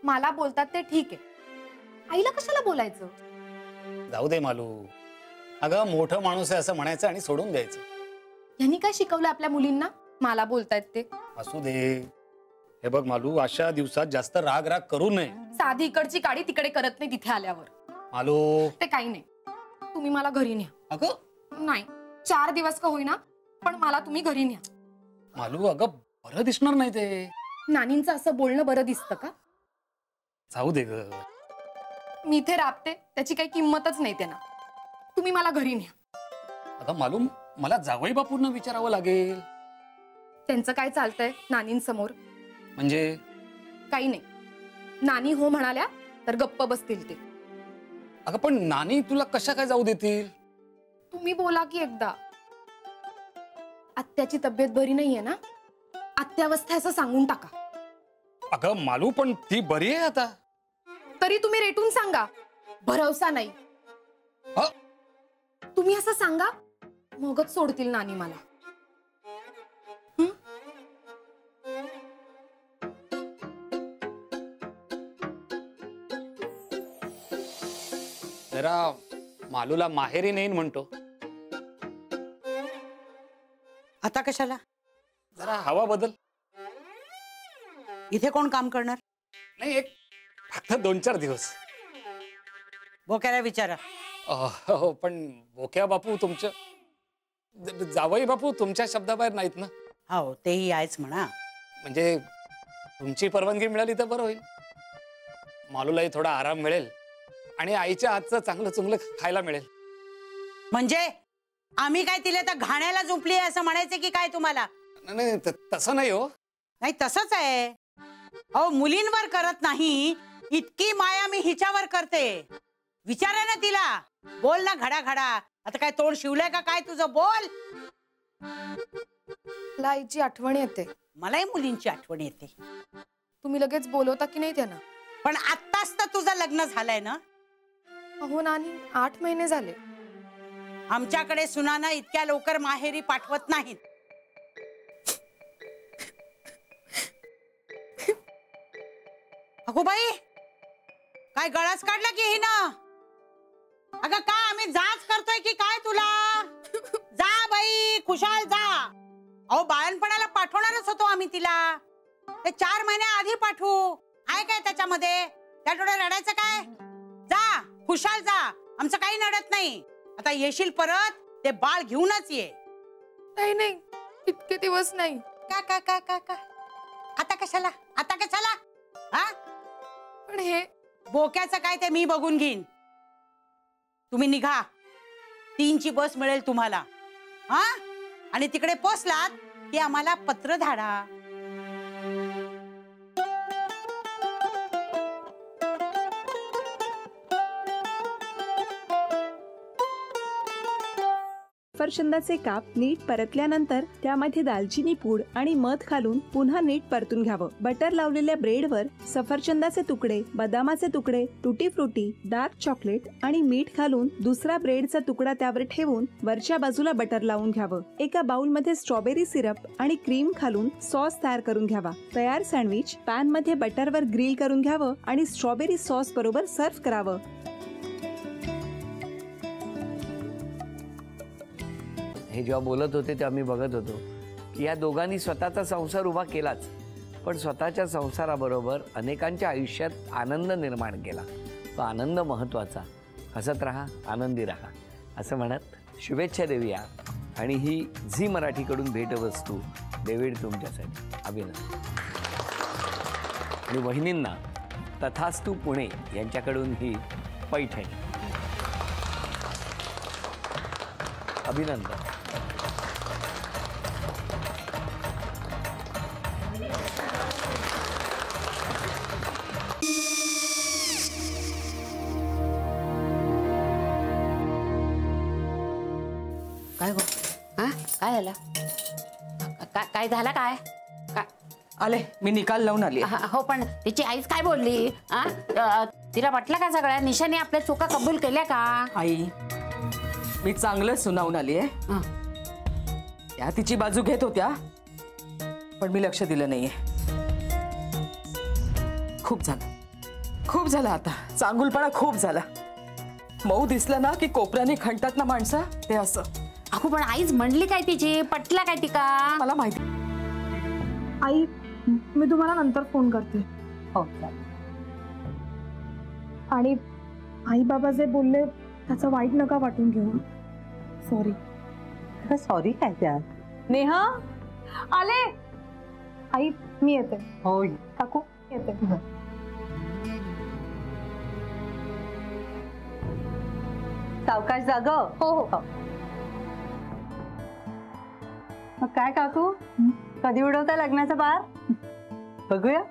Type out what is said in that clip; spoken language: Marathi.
मला बोलतात ते ठीक आहे, आईला कशाला बोलायचं? जाऊ दे मालू, अगं मोठं माणूस आहे असं म्हणायचं आणि सोडून द्यायचं. यांनी काय शिकवलं आपल्या मुलींना मला बोलतायत ते? असू दे. हे बघ मालू, अशा दिवसात जास्त राग राग करू नये. साधी इकडची काडी तिकडे करत नाही तिथे आल्यावर. मालू ते काही नाही, तुम्ही मला घरी न्या. अगं नाही, 4 दिवस का होईना पण मला तुम्ही घरी न्या. मालू अगं बरं दिसणार नाही ते. नानींचं असं बोलणं बरं दिसतं का? जाऊ दे ग. मी इथे राबते त्याची काही किंमतच नाही त्यांना. तुम्ही मला घरी न्या. अगं मालू, मला जावई बापूंना विचारावं लागेल. त्यांचं काय चालतंय नानींसमोर? म्हणजे काही नाही, नानी हो म्हणाल्या तर गप्प बसतील ते. अगं पण नानी तुला कशा काय जाऊ देतील? तुम्ही बोला की एकदा. आत्याची तब्येत बरी नाहीये ना, आत्यावस्था असं सांगून टाका. अगं मालू, पण ती बरी आहे आता. तरी तुम्ही रेटून सांगा, भरवसा नाही. तुम्ही असं सांगा, मगच सोडतील नानी मला. जरा मालूला माहेरी नेईन म्हणतो. आता कशाला? जरा हवा बदल. इथे कोण काम करणार? नाही, एक फक्त 2-4 दिवस. बोक्याला विचारा. हो, पण बोक्या बापू तुमच्या जावई बापू तुमच्या शब्दाबाहेर नाहीत ना. हो, तेही आहेच म्हणा. म्हणजे तुमची परवानगी मिळाली तर बरं होईल. मालूलाही थोडा आराम मिळेल आणि आईच्या हातचं चांगलं चुंगलं खायला मिळेल. म्हणजे आम्ही काय तिला तर घाण्याला झुंपली असं म्हणायचं की काय तुम्हाला? नाही, तसं नाही हो. नाही, तसंच आहे. अहो, मुलींवर करत नाही इतकी माया मी हिच्यावर करते. विचारा ना तिला. बोल ना घडा घडा. आता काय तोंड शिवलंय का काय तुझं? बोल. मला आईची आठवण येते. मलाही मुलींची आठवण येते. तुम्ही लगेच बोलवता की नाही त्यांना? पण आत्ताच तर तुझं लग्न झालंय ना. अहो नानी, 8 महिने झाले. आमच्याकडे सुनाना इतक्या लवकर माहेरी पाठवत नाहीत. अगो बाई, काय गळाच काढला की ही ना? अगं काय आम्ही जाच करतोय की काय तुला? जा बाई, खुशाल जा. अहो, बाळणपणाला पाठवणारच होतो आम्ही तिला. ते 4 महिने आधी पाठवू. आहे काय त्याच्यामध्ये? त्या थोडं रडायचं काय? जा, खुशाल जा. आमचं काही नडत नाही. आता येशील परत ते बाळ घेऊनच ये. नाही, इतके दिवस नाही. का का का का का आता कशाला? आता कशाला? हा, पण हे बोक्याचं काय ते मी बघून घेईन. तुम्ही निघा. 3ची बस मिळेल तुम्हाला. हा, आणि तिकडे पोचलात की आम्हाला पत्र धाडा. सफरचंदाचे काप नीट परतल्यानंतर त्यामध्ये दालचिनी पूड आणि मध घालून पुन्हा नीट परतून घ्यावं. बटर लावलेल्या ब्रेडवर सफरचंदाचे तुकडे, बदामाचे तुकडे, टुटी फ्रुटी, डार्क चॉकलेट आणि मीठ घालून दुसरा ब्रेडचा तुकडा त्यावर ठेवून वरच्या बाजूला बटर लावून घ्यावं. एका बाउलमध्ये स्ट्रॉबेरी सिरप आणि क्रीम घालून सॉस तयार करून घ्यावा. तयार सँडविच पॅन मध्ये बटरवर ग्रिल करून घ्यावं आणि स्ट्रॉबेरी सॉस बरोबर सर्व्ह करावं. हे जेव्हा बोलत होते तेव्हा मी बघत होतो की या दोघांनी स्वतःचा संसार उभा केलाच, पण स्वतःच्या संसाराबरोबर अनेकांच्या आयुष्यात आनंद निर्माण केला. तो आनंद महत्त्वाचा. हसत राहा, आनंदी राहा असं म्हणत शुभेच्छा देऊया. आणि ही झी मराठीकडून भेटवस्तू डेव्हिड तुमच्यासाठी. अभिनंदन. आणि वहिनींना तथास्तू पुणे यांच्याकडून ही पैठणी. अभिनंदन. काय गो? हा, काय झालं? काय झालं? काय आले, मी निकाल लावून आली. हो, पण तिची आईच काय बोलली? तिला वाटलं का सगळ्या निशाने आपल्या चुका कबूल केल्या का? आई, मी चांगलं सुनावून आली आहे. त्या तिची बाजू घेत होत्या, पण मी लक्ष दिलं नाहीये. खूप झालं. खूप झाला आता, चांगुलपणा खूप झाला. मऊ दिसलं ना की कोपऱ्याने खणतात ना माणसं, ते असं. अगो पण आईच म्हणली काय तिची, पटला काय ती का? मला माहिती. आई मी तुम्हाला नंतर फोन करते. हो आणि आई बाबा जे बोलले त्याचं वाईट नका वाटून घेऊ. सॉरी. सॉरी काय त्या? नेहा आले. आई मी येते. हो काकू येते. सावकाश जाग. हो हो. मग काय काकू, कधी उडवता लग्नाचा बार? बघूया.